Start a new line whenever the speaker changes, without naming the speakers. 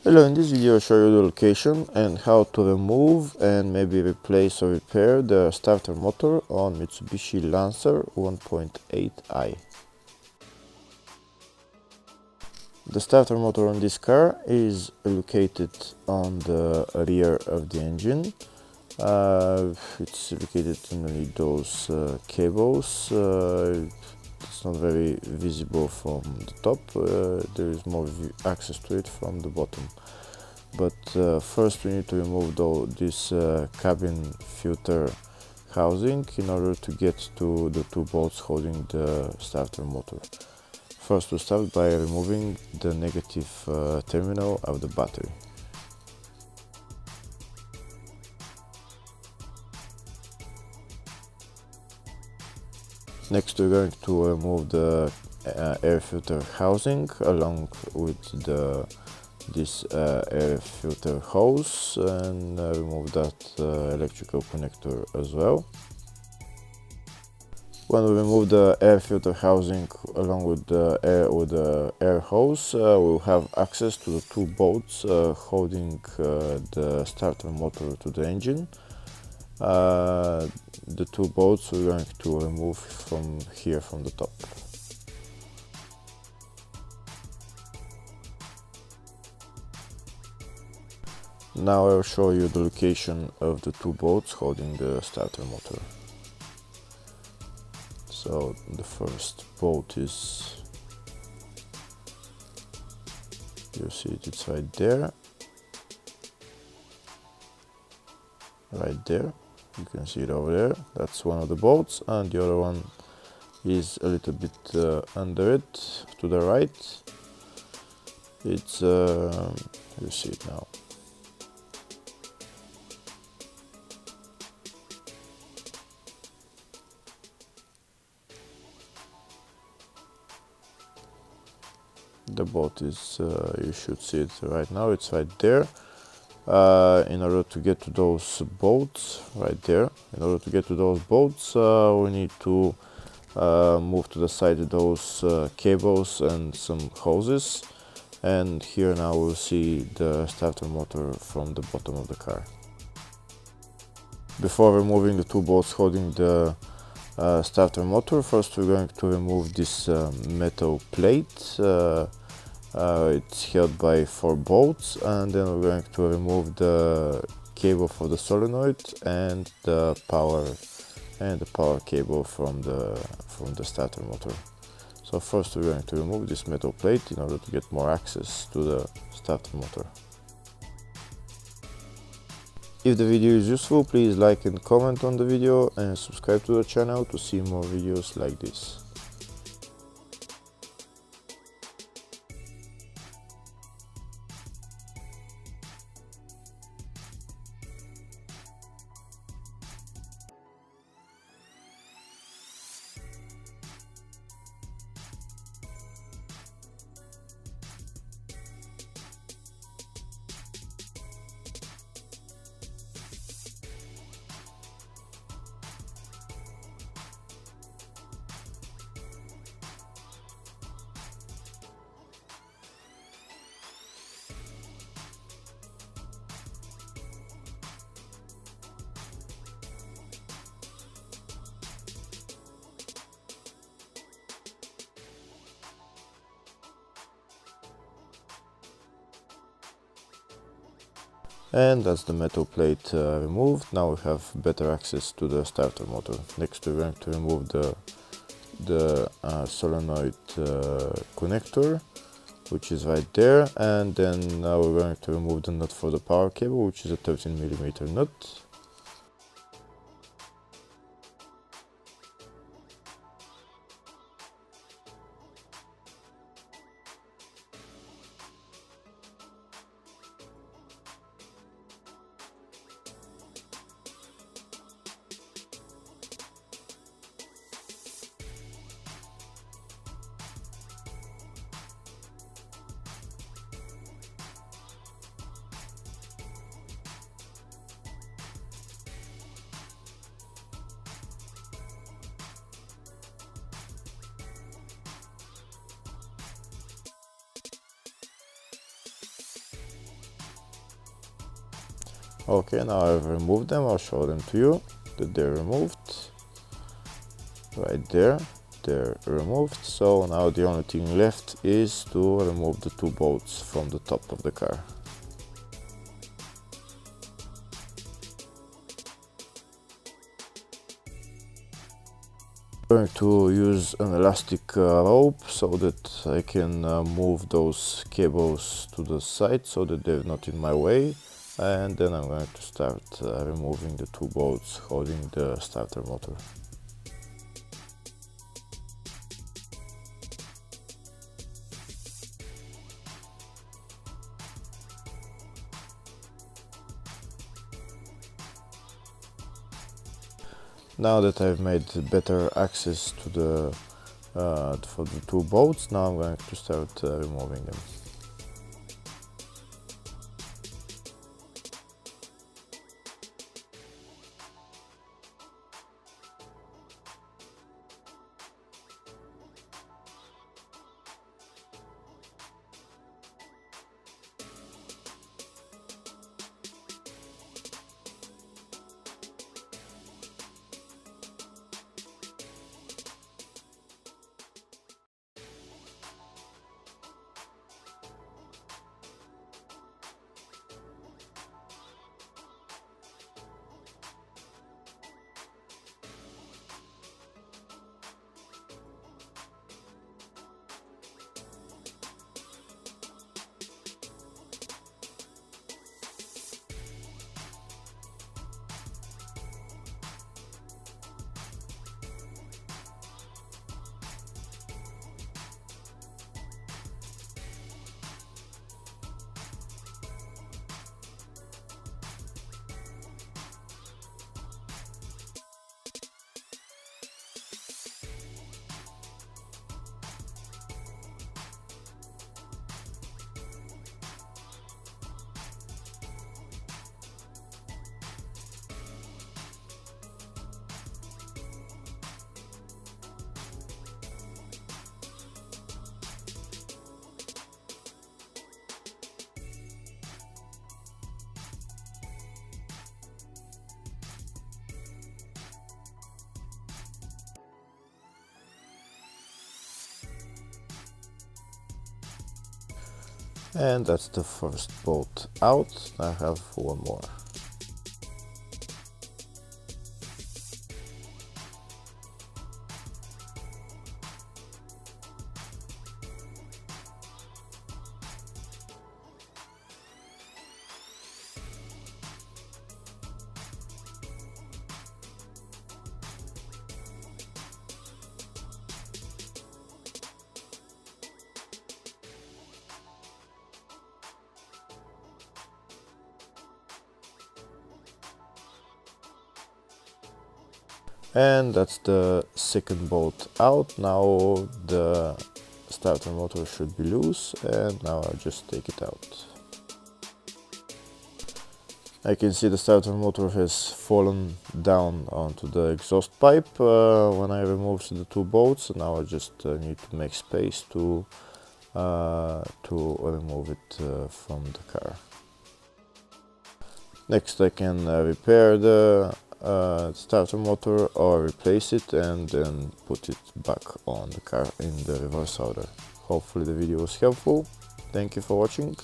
Hello, in this video I'll show you the location and how to remove and maybe replace or repair the starter motor on Mitsubishi Lancer 1.8i. The starter motor on this car is located on the rear of the engine. It's located underneath those cables. It's not very visible from the top. There is more access to it from the bottom. But first we need to remove this cabin filter housing in order to get to the two bolts holding the starter motor. First we'll start by removing the negative terminal of the battery. Next we're going to remove the air filter housing along with this air filter hose and remove that electrical connector as well. When we remove the air filter housing along with the air hose, we'll have access to the two bolts holding the starter motor to the engine. The two bolts we're going to remove from here from the top. Now I'll show you the location of the two bolts holding the starter motor. So the first bolt is, you see it's right there. Right there, you can see it over there. That's one of the bolts, and the other one is a little bit under it to the right. It's you see it now. The bolt is, you should see it right now, it's right there. In order to get to those bolts, right there, in order to get to those bolts, we need to move to the side those cables and some hoses. And here now we'll see the starter motor from the bottom of the car. Before removing the two bolts holding the starter motor, first we're going to remove this metal plate. It's held by 4 bolts, and then we're going to remove the cable for the solenoid and the power cable from the starter motor. So first we're going to remove this metal plate in order to get more access to the starter motor. If the video is useful, please like and comment on the video and subscribe to the channel to see more videos like this. And that's the metal plate removed. Now we have better access to the starter motor. Next we're going to remove the solenoid connector, which is right there, and then now we're going to remove the nut for the power cable, which is a 13mm nut. Okay, now I've removed them. I'll show them to you that they're removed. Right there, they're removed. So now the only thing left is to remove the two bolts from the top of the car. I'm going to use an elastic rope so that I can move those cables to the side so that they're not in my way, and then I'm going to start removing the two bolts holding the starter motor. Now that I've made better access to the for the two bolts, now I'm going to start removing them. And that's the first bolt out. I have one more. And that's the second bolt out. Now the starter motor should be loose, and now I'll just take it out. I can see the starter motor has fallen down onto the exhaust pipe when I removed the two bolts. Now I just need to make space to remove it from the car. Next I can repair the starter motor or replace it and then put it back on the car in the reverse order. Hopefully the video was helpful. Thank you for watching.